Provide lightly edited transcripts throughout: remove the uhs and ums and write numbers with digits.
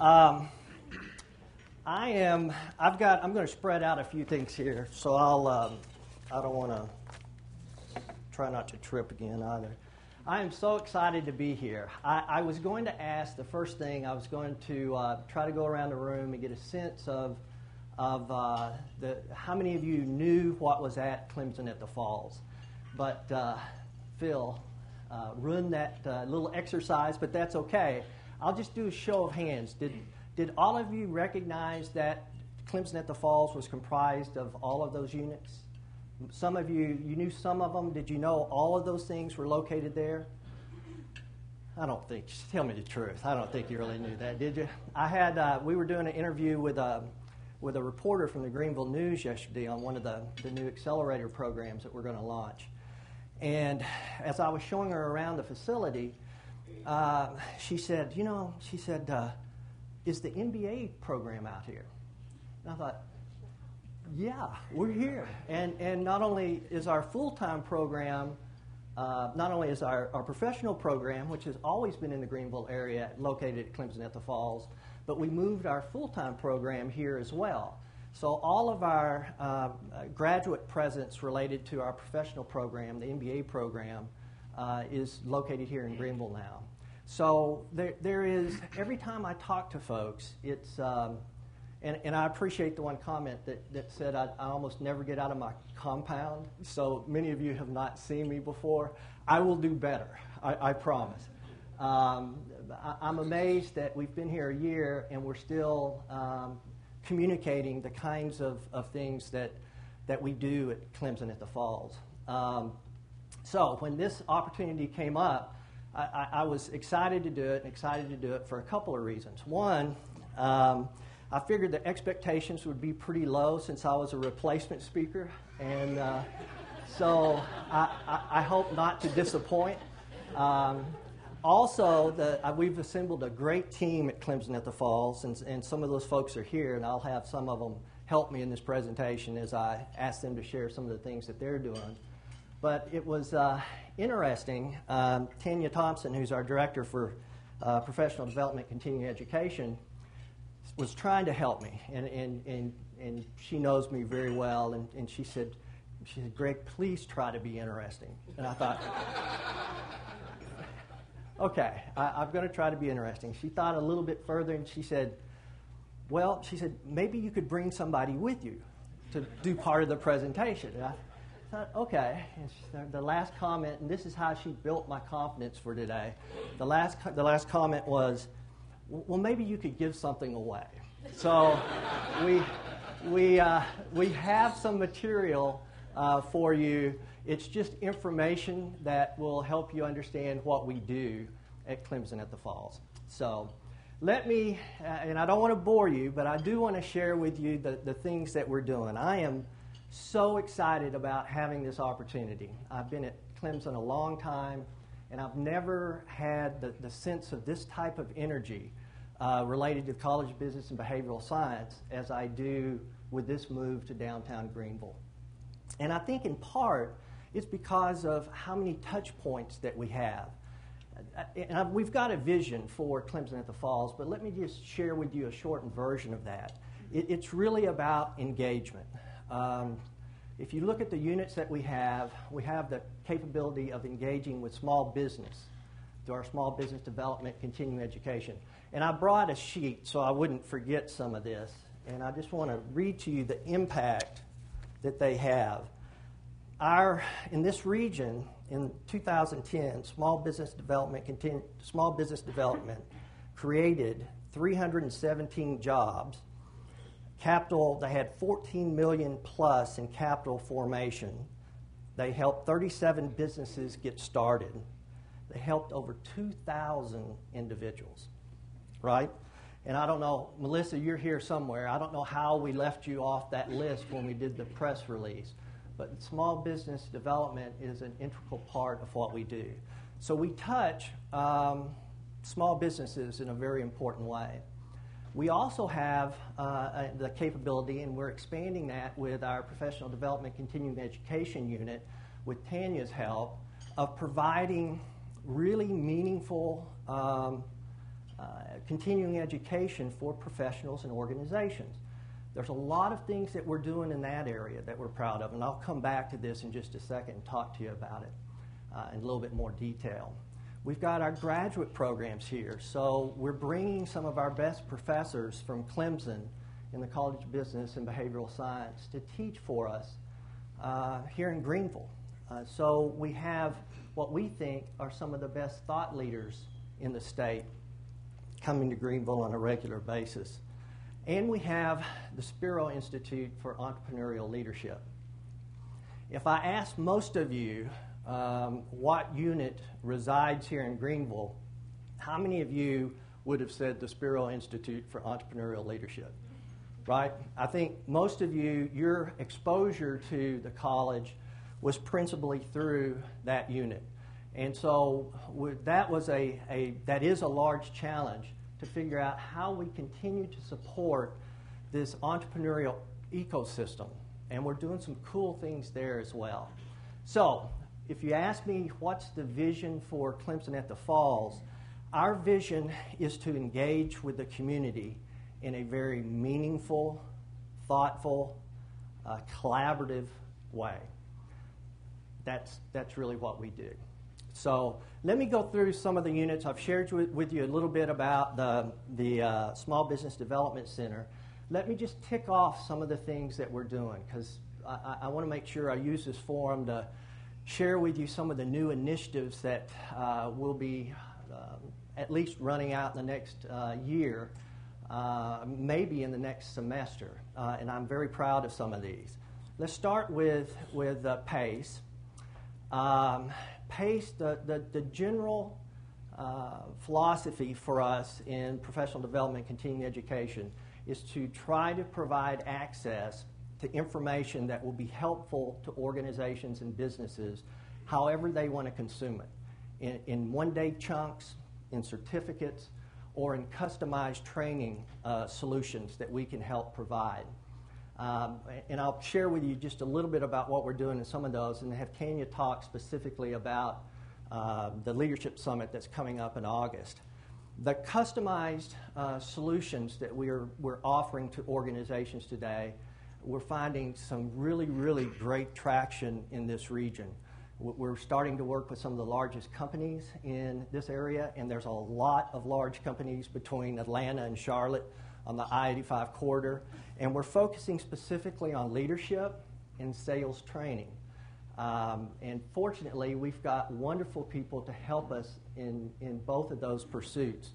I'm going to spread out a few things here, so I don't want to try not to trip again either. I am so excited to be here. I was going to ask the first thing, I was going to try to go around the room and get a sense of how many of you knew what was at Clemson at the Falls. But Phil ruined that little exercise, but that's okay. I'll just do a show of hands. Did all of you recognize that Clemson at the Falls was comprised of all of those units? Some of you knew some of them. Did you know all of those things were located there? I don't think. Just tell me the truth. I don't think you really knew that, did you? We were doing an interview with a reporter from the Greenville News yesterday on one of the new accelerator programs that we're going to launch. And as I was showing her around the facility, she said, is the MBA program out here? And I thought, yeah, we're here. And not only is our full-time program, not only is our professional program, which has always been in the Greenville area, located at Clemson at the Falls, but we moved our full-time program here as well. So all of our graduate presence related to our professional program, the MBA program, is located here in Greenville now. So there is, every time I talk to folks, it's, and I appreciate the one comment that said I almost never get out of my compound. So many of you have not seen me before. I will do better, I promise. I'm amazed that we've been here a year and we're still communicating the kinds of things that we do at Clemson at the Falls. So when this opportunity came up, I was excited to do it, and excited to do it for a couple of reasons. One, I figured the expectations would be pretty low since I was a replacement speaker, and so I hope not to disappoint. Also, we've assembled a great team at Clemson at the Falls, and some of those folks are here, and I'll have some of them help me in this presentation as I ask them to share some of the things that they're doing. But it was interesting. Tanya Thompson, who's our director for professional development, continuing education, was trying to help me, and she knows me very well, and she said, Greg, please try to be interesting. And I thought, okay, I'm going to try to be interesting. She thought a little bit further, and she said, maybe you could bring somebody with you to do part of the presentation. And I thought, okay. And the last comment, and this is how she built my confidence for today. The last comment was, well, maybe you could give something away. So we have some material for you. It's just information that will help you understand what we do at Clemson at the Falls. So let me, and I don't want to bore you, but I do want to share with you the things that we're doing. I am so excited about having this opportunity. I've been at Clemson a long time, and I've never had the sense of this type of energy related to the College of Business and Behavioral Science as I do with this move to downtown Greenville. And I think in part it's because of how many touch points that we have. And we've got a vision for Clemson at the Falls, but let me just share with you a shortened version of that. It's really about engagement. If you look at the units that we have the capability of engaging with small business through our small business development, continuing education. And I brought a sheet so I wouldn't forget some of this, and I just want to read to you the impact that they have. In this region, in 2010, small business development created 317 jobs. Capital, they had $14 million plus in capital formation. They helped 37 businesses get started. They helped over 2,000 individuals, right? And I don't know, Melissa, you're here somewhere. I don't know how we left you off that list when we did the press release. But small business development is an integral part of what we do. So we touch small businesses in a very important way. We also have the capability, and we're expanding that with our professional development continuing education unit with Tanya's help, of providing really meaningful continuing education for professionals and organizations. There's a lot of things that we're doing in that area that we're proud of, and I'll come back to this in just a second and talk to you about it in a little bit more detail. We've got our graduate programs here, so we're bringing some of our best professors from Clemson in the College of Business and Behavioral Science to teach for us here in Greenville. So we have what we think are some of the best thought leaders in the state coming to Greenville on a regular basis. And we have the Sparrow Institute for Entrepreneurial Leadership. If I ask most of you what unit resides here in Greenville, how many of you would have said the Sparrow Institute for Entrepreneurial Leadership? Right? I think most of you, your exposure to the college was principally through that unit. And so that is a large challenge to figure out how we continue to support this entrepreneurial ecosystem. And we're doing some cool things there as well. So if you ask me what's the vision for Clemson at the Falls, our vision is to engage with the community in a very meaningful, thoughtful, collaborative way. That's really what we do. So let me go through some of the units. I've shared with you a little bit about the Small Business Development Center. Let me just tick off some of the things that we're doing, because I want to make sure I use this forum to share with you some of the new initiatives that will be at least running out in the next year, maybe in the next semester. And I'm very proud of some of these. Let's start with Pace. Pace, the general philosophy for us in professional development, continuing education, is to try to provide access to information that will be helpful to organizations and businesses however they want to consume it, in one-day chunks, in certificates, or in customized training solutions that we can help provide. And I'll share with you just a little bit about what we're doing in some of those, and have Tanya talk specifically about the Leadership Summit that's coming up in August. The customized solutions that we're offering to organizations today, we're finding some really, really great traction in this region. We're starting to work with some of the largest companies in this area, and there's a lot of large companies between Atlanta and Charlotte on the I-85 corridor, and we're focusing specifically on leadership and sales training. And fortunately, we've got wonderful people to help us in both of those pursuits.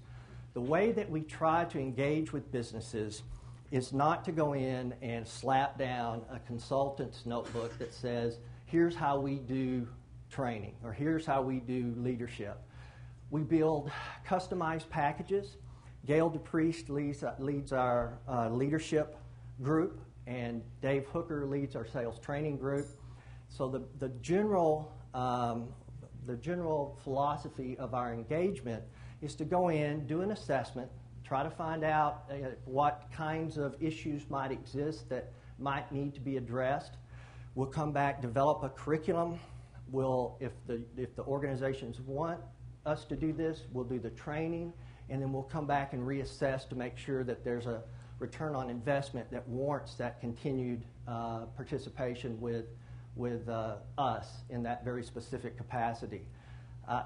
The way that we try to engage with businesses is not to go in and slap down a consultant's notebook that says, here's how we do training, or here's how we do leadership. We build customized packages. Gail DePriest leads our leadership group, and Dave Hooker leads our sales training group. So the general philosophy of our engagement is to go in, do an assessment, try to find out what kinds of issues might exist that might need to be addressed. We'll come back, develop a curriculum. If the organizations want us to do this, we'll do the training, and then we'll come back and reassess to make sure that there's a return on investment that warrants that continued participation with us in that very specific capacity.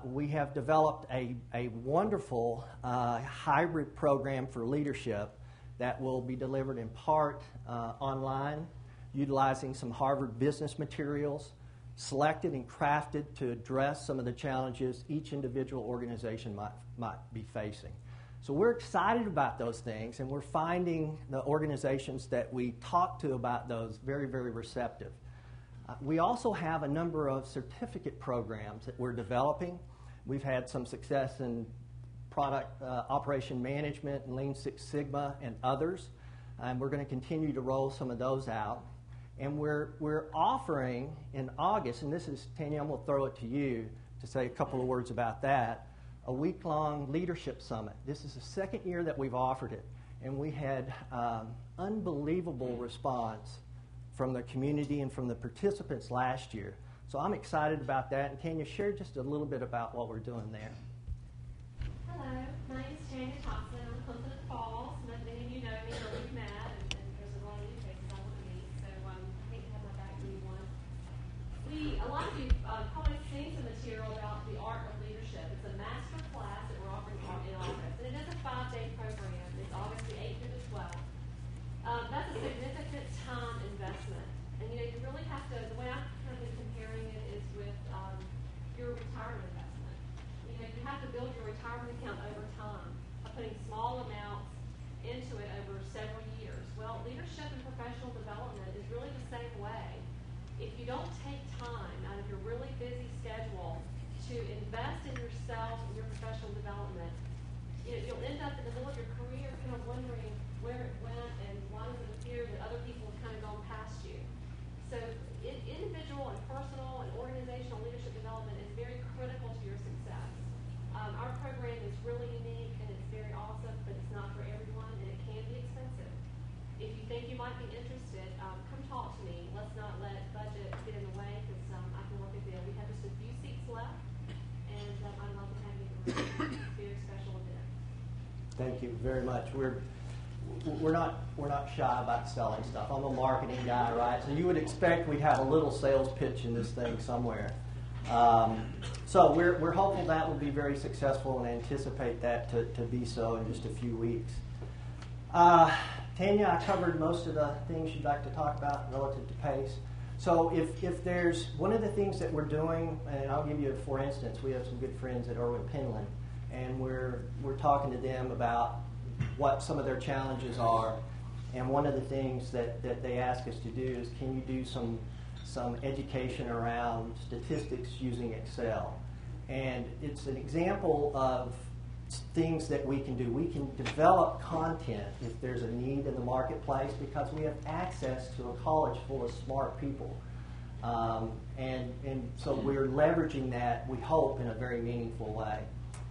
We have developed a wonderful hybrid program for leadership that will be delivered in part online, utilizing some Harvard business materials, selected and crafted to address some of the challenges each individual organization might be facing. So we're excited about those things, and we're finding the organizations that we talk to about those very, very receptive. We also have a number of certificate programs that we're developing. We've had some success in product operation management and Lean Six Sigma and others, and we're going to continue to roll some of those out. And we're offering in August, and this is, Tanya, I'm going to throw it to you to say a couple of words about that, a week-long leadership summit. This is the second year that we've offered it, and we had unbelievable response from the community and from the participants last year. So I'm excited about that. And can you share just a little bit about what we're doing there? Hello, my name is Tanya Thompson. I'm with Clemson Falls. Many of you know me, or we've met, and there's a lot of new faces I want to meet. So I hate to have my back to anyone. A lot of you probably seen some material about the art of leadership. It's a master class that we're offering in August, and it is a 5-day program. It's August the 8th through the 12th. That's a significant time investment, and you really have to. The way I've kind of been comparing it is with your retirement investment. You have to build your retirement account over time by putting small amounts into it over several years. Well, leadership and professional development is really the same way. If you don't take time out of your really busy schedule to invest in yourself and your professional development, you'll end up in the middle of your career kind of wondering where it went and why does it appear that other people have kind of gone past you. So individual and personal and organizational leadership development is very critical to your success. Our program is really unique and it's very awesome, but it's not for everyone and it can be expensive. If you think you might be interested, come talk to me. Let's not let budget get in the way because I can work a deal. We have just a few seats left and I'd love to have you in the room. It's a very special event. Thank you very much. We're not shy about selling stuff. I'm a marketing guy, right? So you would expect we'd have a little sales pitch in this thing somewhere. So we're hopeful that will be very successful and anticipate that to be so in just a few weeks. Tanya, I covered most of the things you'd like to talk about relative to PACE. So if there's one of the things that we're doing, and I'll give you, for instance, we have some good friends at Irwin-Penland, and we're talking to them about what some of their challenges are. And one of the things that they ask us to do is, can you do some education around statistics using Excel? And it's an example of things that we can do. We can develop content if there's a need in the marketplace because we have access to a college full of smart people. And so we're leveraging that, we hope, in a very meaningful way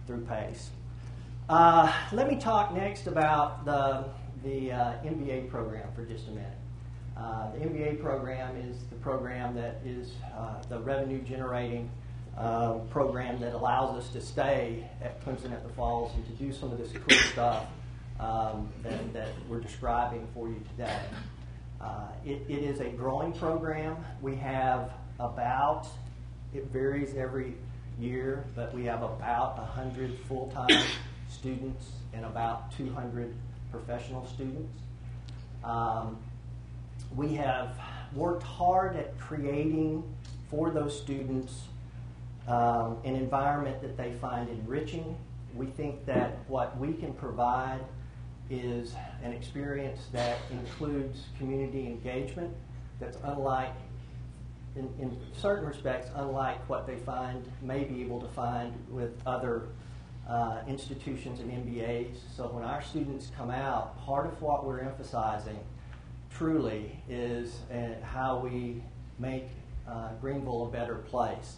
through PACE. Let me talk next about the MBA program for just a minute. The MBA program is the program that is the revenue-generating program that allows us to stay at Clemson at the Falls and to do some of this cool stuff that we're describing for you today. It is a growing program. We have about, it varies every year, but we have about 100 full-time students and about 200 professional students. We have worked hard at creating for those students an environment that they find enriching. We think that what we can provide is an experience that includes community engagement that's unlike, in certain respects, unlike what they may be able to find with other institutions and MBAs. So when our students come out, part of what we're emphasizing truly is how we make Greenville a better place.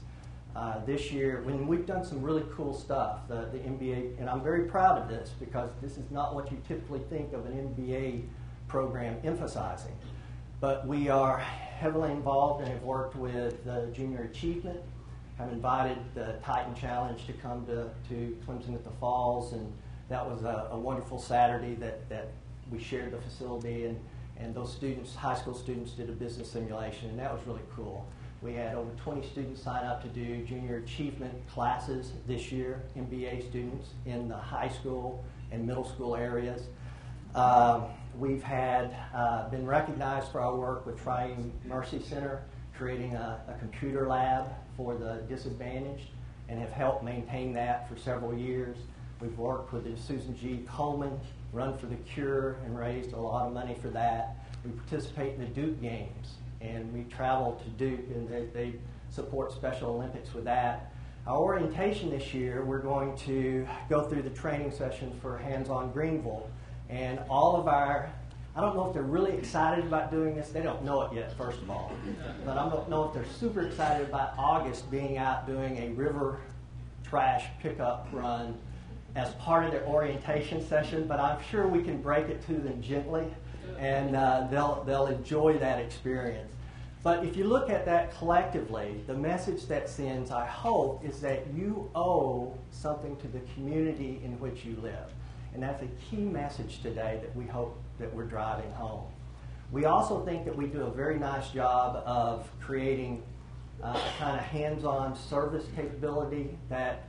This year, when we've done some really cool stuff, the MBA, and I'm very proud of this because this is not what you typically think of an MBA program emphasizing. But we are heavily involved and have worked with Junior Achievement, have invited the Titan Challenge to come to Clemson at the Falls, and that was a wonderful Saturday that we shared the facility, and those students, high school students, did a business simulation, and that was really cool. We had over 20 students sign up to do Junior Achievement classes this year, MBA students in the high school and middle school areas. We've been recognized for our work with Triune Mercy Center, creating a computer lab for the disadvantaged, and have helped maintain that for several years. We've worked with the Susan G. Coleman Run for the Cure and raised a lot of money for that. We participate in the Duke Games, and we travel to Duke, and they support Special Olympics with that. Our orientation this year, we're going to go through the training session for Hands-On Greenville, and all of our, I don't know if they're really excited about doing this. They don't know it yet, first of all. But I don't know if they're super excited about August being out doing a river trash pickup run as part of their orientation session, but I'm sure we can break it to them gently, and they'll enjoy that experience. But if you look at that collectively, the message that sends, I hope, is that you owe something to the community in which you live. And that's a key message today that we hope that we're driving home. We also think that we do a very nice job of creating a kind of hands-on service capability that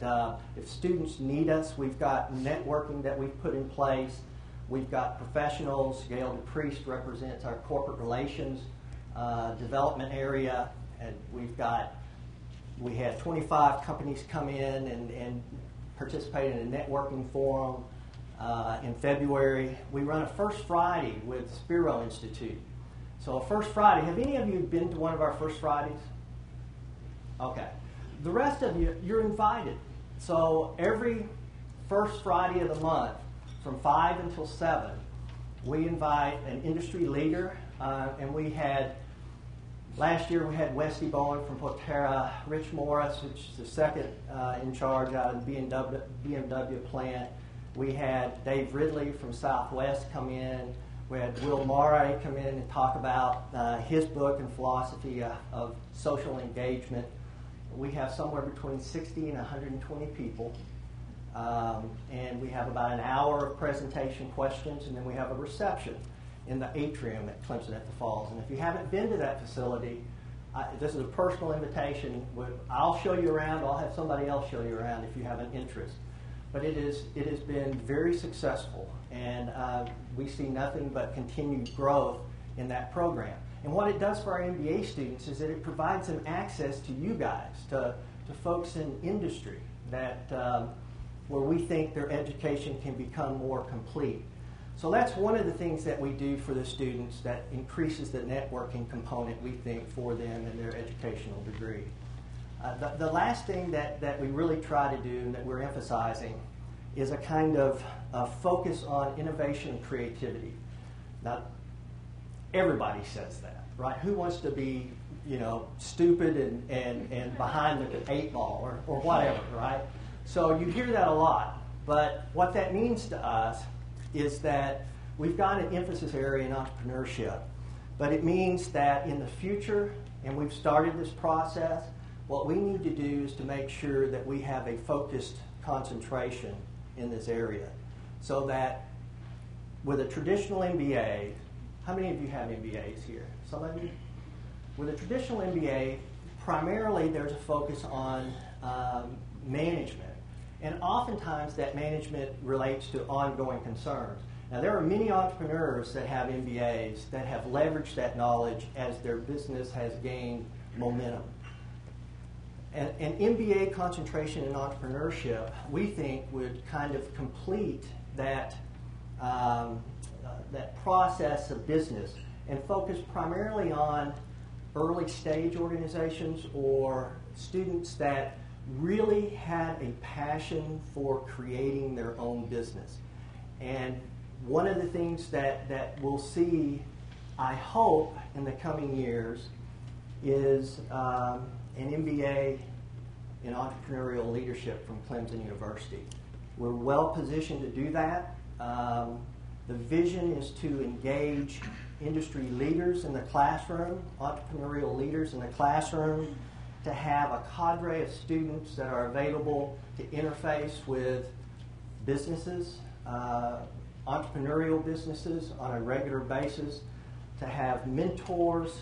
if students need us, we've got networking that we've put in place. We've got professionals. Gail DePriest represents our corporate relations development area, and we had 25 companies come in and participate in a networking forum in February. We run a First Friday with Sparrow Institute. So a First Friday, have any of you been to one of our First Fridays? Okay. The rest of you, you're invited. So every first Friday of the month, from 5 until 7, we invite an industry leader, and last year we had Westy Bowen from Bowater, Rich Morris, which is the second in charge out of the BMW plant. We had Dave Ridley from Southwest come in. We had Will Murray come in and talk about his book and philosophy of social engagement. We have somewhere between 60 and 120 people. And we have about an hour of presentation questions, and then we have a reception in the atrium at Clemson at the Falls. And if you haven't been to that facility, this is a personal invitation. I'll show you around. I'll have somebody else show you around if you have an interest. But it has been very successful, and we see nothing but continued growth in that program. And what it does for our MBA students is that it provides them access to you guys, to folks in industry that where we think their education can become more complete. So that's one of the things that we do for the students that increases the networking component, we think, for them in their educational degree. The last thing that we really try to do and that we're emphasizing is a kind of focus on innovation and creativity. Now, everybody says that, right? Who wants to be, stupid and behind the 8 ball or whatever, right? So you hear that a lot. But what that means to us is that we've got an emphasis area in entrepreneurship. But it means that in the future, and we've started this process, what we need to do is to make sure that we have a focused concentration in this area. So that with a traditional MBA, how many of you have MBAs here? Some of you? With a traditional MBA, primarily there's a focus on management. And oftentimes that management relates to ongoing concerns. Now there are many entrepreneurs that have MBAs that have leveraged that knowledge as their business has gained momentum. And an MBA concentration in entrepreneurship, we think, would kind of complete that process of business and focus primarily on early stage organizations or students that really had a passion for creating their own business. And one of the things that we'll see, I hope, in the coming years is an MBA in entrepreneurial leadership from Clemson University. We're well positioned to do that. The vision is to engage industry leaders in the classroom, entrepreneurial leaders in the classroom, to have a cadre of students that are available to interface with businesses, entrepreneurial businesses on a regular basis, to have mentors,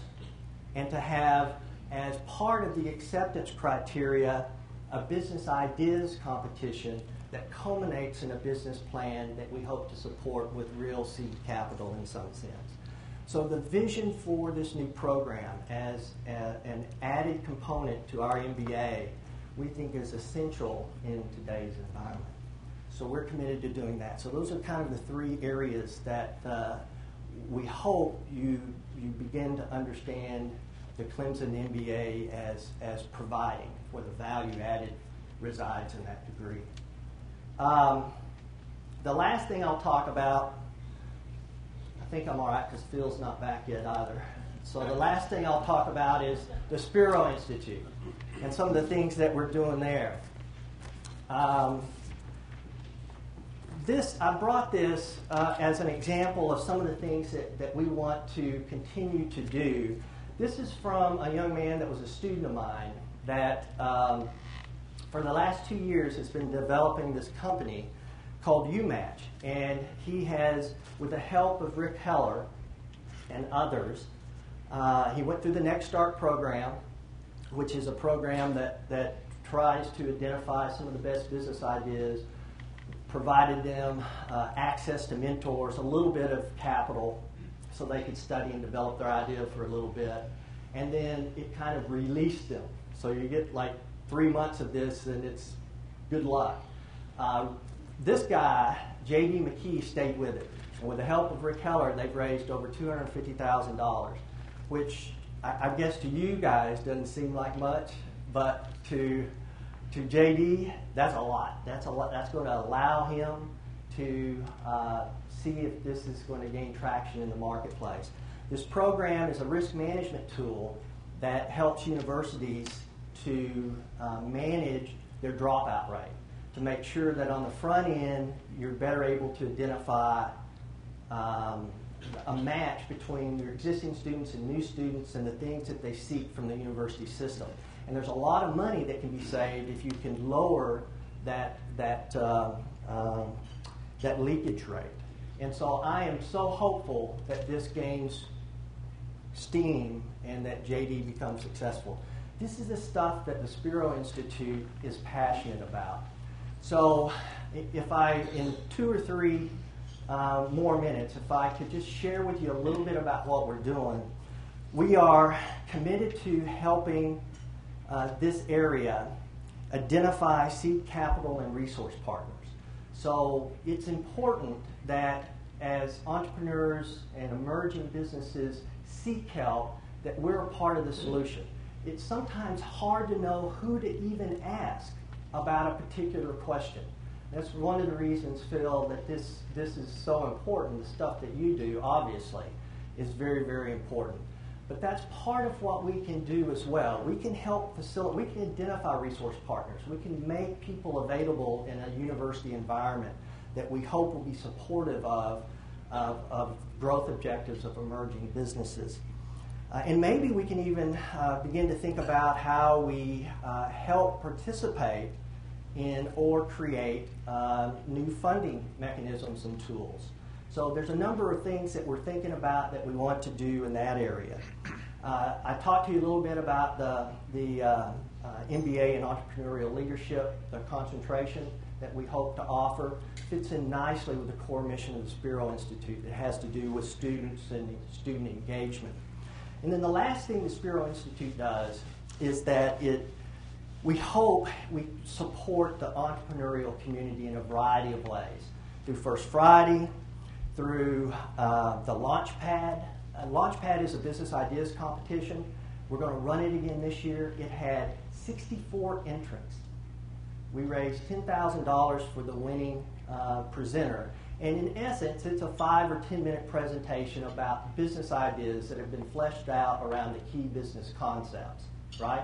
and to have, as part of the acceptance criteria, a business ideas competition that culminates in a business plan that we hope to support with real seed capital in some sense. So the vision for this new program as an added component to our MBA, we think is essential in today's environment. So we're committed to doing that. So those are kind of the 3 areas that we hope you begin to understand the Clemson MBA as providing, where the value added resides in that degree. The last thing I'll talk about, I think I'm all right because Phil's not back yet either. So the last thing I'll talk about is the Sparrow Institute and some of the things that we're doing there. I brought this as an example of some of the things that we want to continue to do This is from a young man that was a student of mine that for the last 2 years has been developing this company called UMatch. And he has, with the help of Rick Heller and others, he went through the Next Start program, which is a program that tries to identify some of the best business ideas, provided them access to mentors, a little bit of capital so they could study and develop their idea for a little bit. And then it kind of released them. So you get like 3 months of this and it's good luck. This guy, J.D. McKee, stayed with it. And with the help of Rick Heller, they've raised over $250,000, which I guess to you guys doesn't seem like much, but to J.D., that's a lot. That's a lot. That's going to allow him to see if this is going to gain traction in the marketplace. This program is a risk management tool that helps universities to manage their dropout rate, to make sure that on the front end you're better able to identify a match between your existing students and new students and the things that they seek from the university system. And there's a lot of money that can be saved if you can lower that leakage rate. And so I am so hopeful that this gains steam and that JD becomes successful. This is the stuff that the Sparrow Institute is passionate about. So if I, in 2 or 3 more minutes, if I could just share with you a little bit about what we're doing. We are committed to helping this area identify seed capital and resource partners. So it's important that as entrepreneurs and emerging businesses seek help, that we're a part of the solution. It's sometimes hard to know who to even ask about a particular question. That's one of the reasons, Phil, that this is so important. The stuff that you do, obviously, is very, very important. But that's part of what we can do as well. We can help facilitate, we can identify resource partners. We can make people available in a university environment that we hope will be supportive of growth objectives of emerging businesses. And maybe we can even begin to think about how we help participate in or create new funding mechanisms and tools. So there's a number of things that we're thinking about that we want to do in that area. I talked to you a little bit about the MBA in Entrepreneurial Leadership, the concentration that we hope to offer. Fits in nicely with the core mission of the Sparrow Institute that has to do with students and student engagement. And then the last thing the Sparrow Institute does is that we hope we support the entrepreneurial community in a variety of ways. Through First Friday, through the Launchpad. Launchpad is a business ideas competition. We're going to run it again this year. It had 64 entrants. We raised $10,000 for the winning presenter. And in essence, it's a 5 or 10 minute presentation about business ideas that have been fleshed out around the key business concepts, right?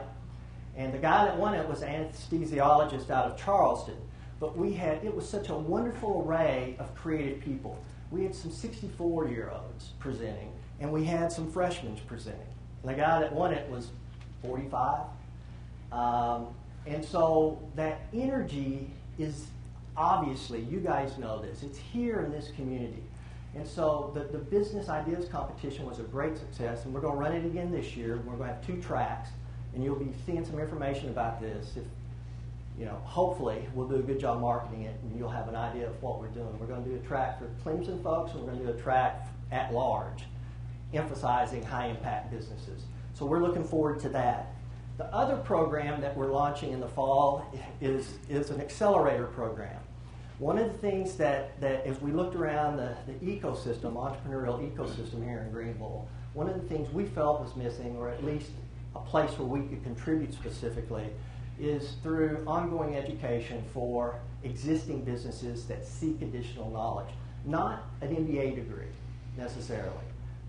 And the guy that won it was an anesthesiologist out of Charleston. But it was such a wonderful array of creative people. We had some 64-year-olds presenting, and we had some freshmen presenting. And the guy that won it was 45. And so that energy is obviously, you guys know this, it's here in this community. And so the business ideas competition was a great success, and we're going to run it again this year. We're going to have 2 tracks, and you'll be seeing some information about this. Hopefully we'll do a good job marketing it, and you'll have an idea of what we're doing. We're going to do a track for Clemson folks, and we're going to do a track at large, emphasizing high-impact businesses. So we're looking forward to that. The other program that we're launching in the fall is an accelerator program. One of the things that as we looked around the ecosystem, entrepreneurial ecosystem here in Greenville, one of the things we felt was missing, or at least a place where we could contribute specifically, is through ongoing education for existing businesses that seek additional knowledge. Not an MBA degree necessarily,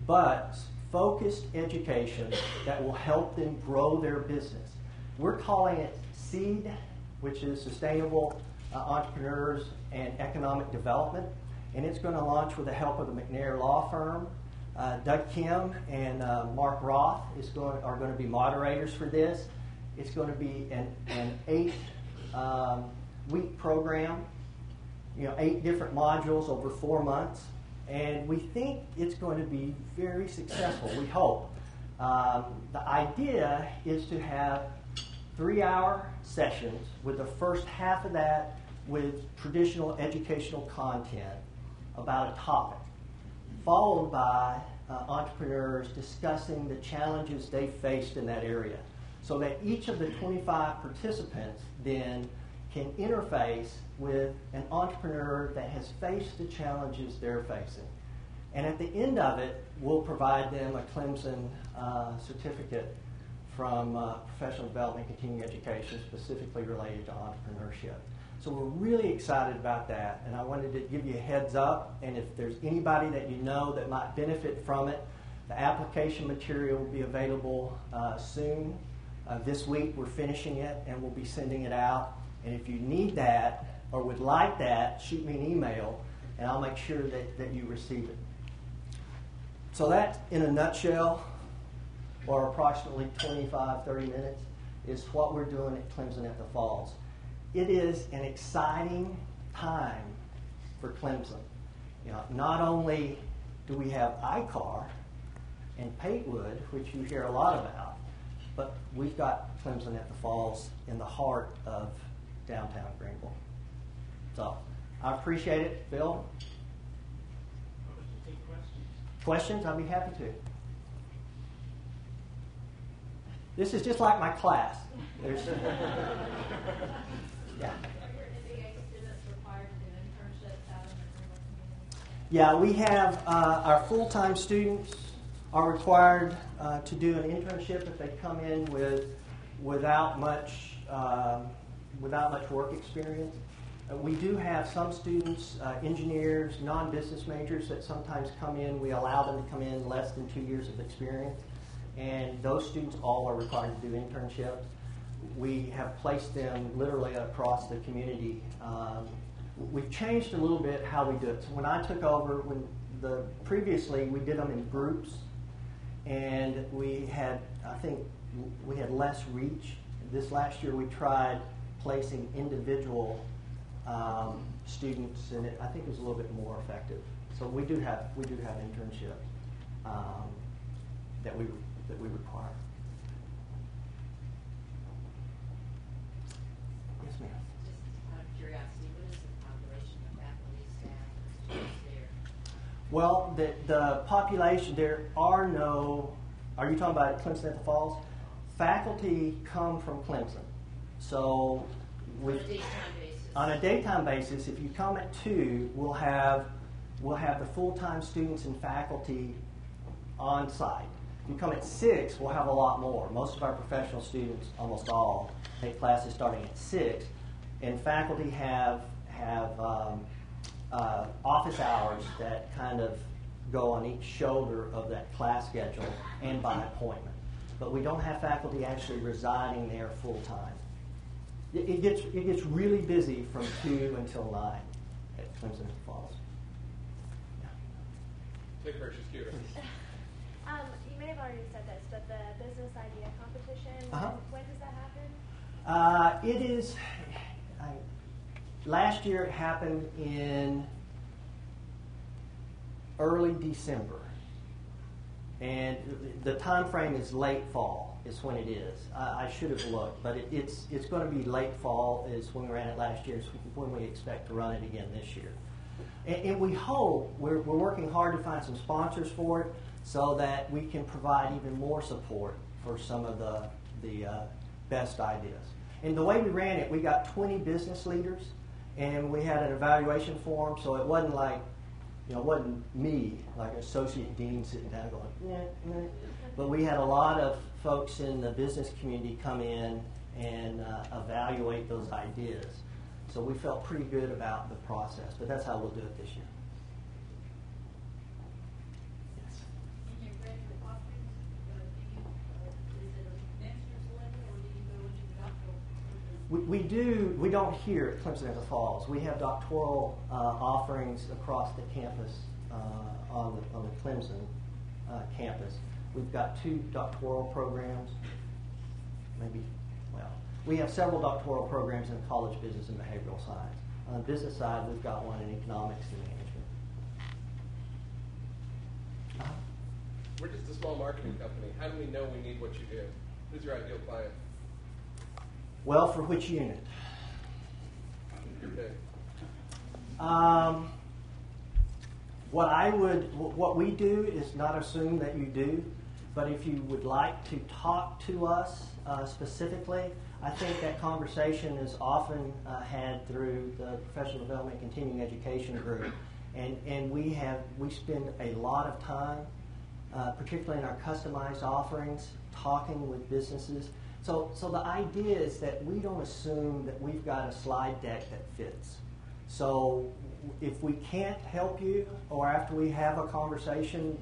but focused education that will help them grow their business. We're calling it SEED, which is Sustainable Entrepreneurs and Economic Development, and it's going to launch with the help of the McNair Law Firm, Doug Kim and Mark Roth are going to be moderators for this. It's going to be an 8-week program, 8 different modules over 4 months. And we think it's going to be very successful, we hope. The idea is to have 3-hour sessions with the first half of that with traditional educational content about a topic, followed by entrepreneurs discussing the challenges they faced in that area, so that each of the 25 participants then can interface with an entrepreneur that has faced the challenges they're facing. And at the end of it, we'll provide them a Clemson certificate from Professional Development and Continuing Education, specifically related to entrepreneurship. So we're really excited about that, and I wanted to give you a heads up, and if there's anybody that you know that might benefit from it, the application material will be available soon. This week we're finishing it, and we'll be sending it out. And if you need that or would like that, shoot me an email, and I'll make sure that you receive it. So that, in a nutshell, or approximately 25, 30 minutes, is what we're doing at Clemson at the Falls. It is an exciting time for Clemson. Not only do we have ICAR and Patewood, which you hear a lot about, but we've got Clemson at the Falls in the heart of downtown Greenville. So I appreciate it. Bill? Take questions. Questions? I'd be happy to. This is just like my class. There's yeah. Are your MBA students required to do internships out in the Greenville community? Yeah, we have our full-time students are required to do an internship if they come in without much work experience. We do have some students, engineers, non-business majors that sometimes come in. We allow them to come in less than 2 years of experience, and those students all are required to do internships. We have placed them literally across the community. We've changed a little bit how we do it. So when I took over, previously we did them in groups, and we had less reach. This last year we tried placing individual students, and I think it was a little bit more effective. So we do have internships that we require. Yes, ma'am. Just out of curiosity, what is the population of faculty, staff, students there? Well, the population, there are no, are you talking about Clemson at the Falls? Faculty come from Clemson. So on a daytime basis, if you come at 2, we'll have the full-time students and faculty on site. If you come at 6, we'll have a lot more. Most of our professional students, almost all, take classes starting at 6, and faculty have office hours that kind of go on each shoulder of that class schedule and by appointment. But we don't have faculty actually residing there full time. It gets really busy from 2 until 9 at Clemson Falls. Yeah. Take her, she's curious. You may have already said this, but the business idea competition, when does that happen? It is. Last year it happened in early December, and the time frame is late fall is when it is. I should have looked, but it's going to be late fall is when we ran it last year. Is when we expect to run it again this year, and we hope we're working hard to find some sponsors for it so that we can provide even more support for some of the best ideas. And the way we ran it, we got 20 business leaders, and we had an evaluation form, so it wasn't like, it wasn't me, like associate dean sitting down going, but we had a lot of folks in the business community come in and evaluate those ideas. So we felt pretty good about the process, but that's how we'll do it this year. Yes. In your graduate offerings, is it a master's level, or do you go into the doctoral? We don't here at Clemson at the Falls. We have doctoral offerings across the campus on the Clemson campus. We've got 2 doctoral programs, we have several doctoral programs in college business and behavioral science. On the business side, we've got one in economics and management. We're just a small marketing company. How do we know we need what you do? Who's your ideal client? Well, for which unit? Your pick. What we do is not assume that you do, but if you would like to talk to us specifically, I think that conversation is often had through the Professional Development and Continuing Education group, and we spend a lot of time, particularly in our customized offerings, talking with businesses. So the idea is that we don't assume that we've got a slide deck that fits. So if we can't help you, or after we have a conversation,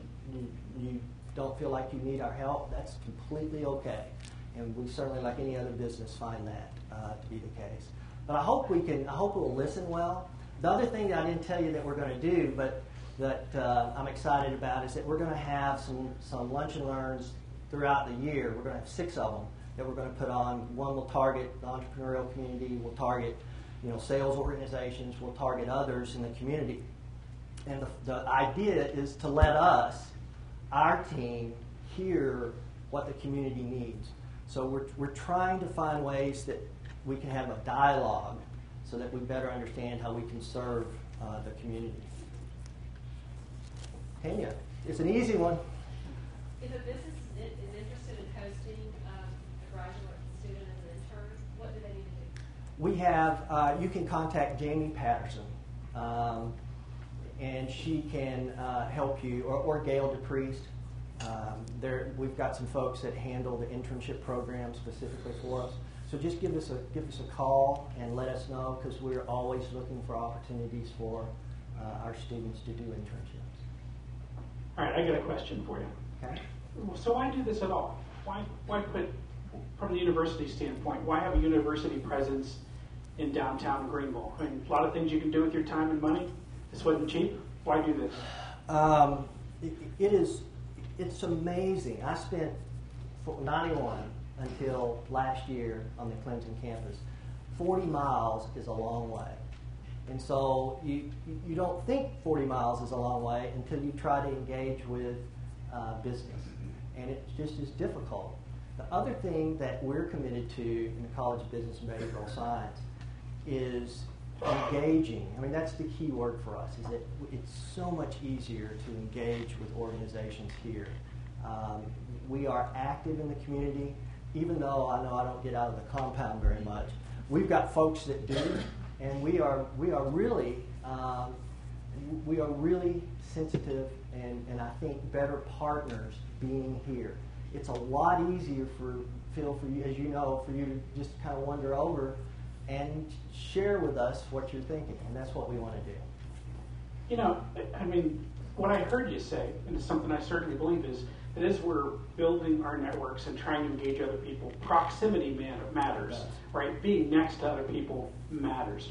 you don't feel like you need our help, that's completely okay. And we certainly, like any other business, find that to be the case. But I hope we'll listen well. The other thing that I didn't tell you that we're going to do, but that I'm excited about, is that we're going to have some lunch and learns throughout the year. We're going to have 6 of them that we're going to put on. One will target the entrepreneurial community. We'll target sales organizations. We'll target others in the community. And the idea is to let us, our team, hear what the community needs. So we're trying to find ways that we can have a dialogue so that we better understand how we can serve the community. Tanya, it's an easy one. If a business is interested in hosting a graduate student as an intern, what do they need to do? We have, you can contact Jamie Patterson, and she can help you, or Gail DePriest. We've got some folks that handle the internship program specifically for us. So just give us a call and let us know, because we're always looking for opportunities for our students to do internships. All right, I got a question for you. Okay. So why do this at all? Why put, from the university standpoint, why have a university presence in downtown Greenville? I mean, a lot of things you can do with your time and money. This wasn't cheap. Why do this? It's amazing. I spent 91 until last year on the Clemson campus. 40 miles is a long way. And so you don't think 40 miles is a long way until you try to engage with business. And it just is difficult. The other thing that we're committed to in the College of Business and Behavioral Science is engaging. I mean, that's the key word for us, is that it's so much easier to engage with organizations here. We are active in the community, even though I know I don't get out of the compound very much. We've got folks that do, and we are really sensitive and I think better partners being here. It's a lot easier for you, as you know, for you to just kind of wander over and share with us what you're thinking, and that's what we want to do. You know, I mean, what I heard you say, and it's something I certainly believe, is that as we're building our networks and trying to engage other people, proximity matters, right? Being next to other people matters.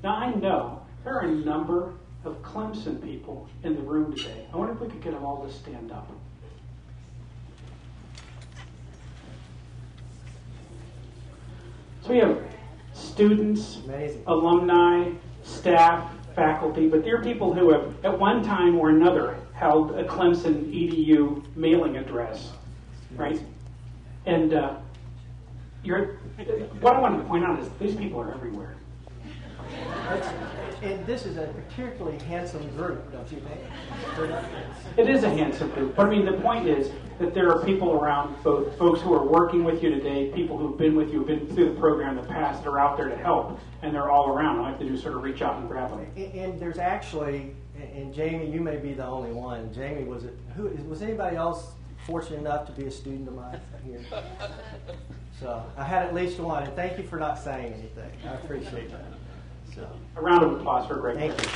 Now, I know there are a number of Clemson people in the room today. I wonder if we could get them all to stand up. So we have students, alumni, staff, faculty, but there are people who have, at one time or another, held a Clemson EDU mailing address, right? And what I wanted to point out is these people are everywhere. And this is a particularly handsome group, don't you think? It is a handsome group. But I mean, the point is that there are people around, both folks who are working with you today, people who've been with you, who've been through the program in the past, that are out there to help, and they're all around. All I have to do is sort of reach out and grab them. And there's actually, and Jamie, you may be the only one. Jamie, was anybody else fortunate enough to be a student of mine here? So I had at least one, and thank you for not saying anything. I appreciate that. So, a round of applause for Greg. Thank you.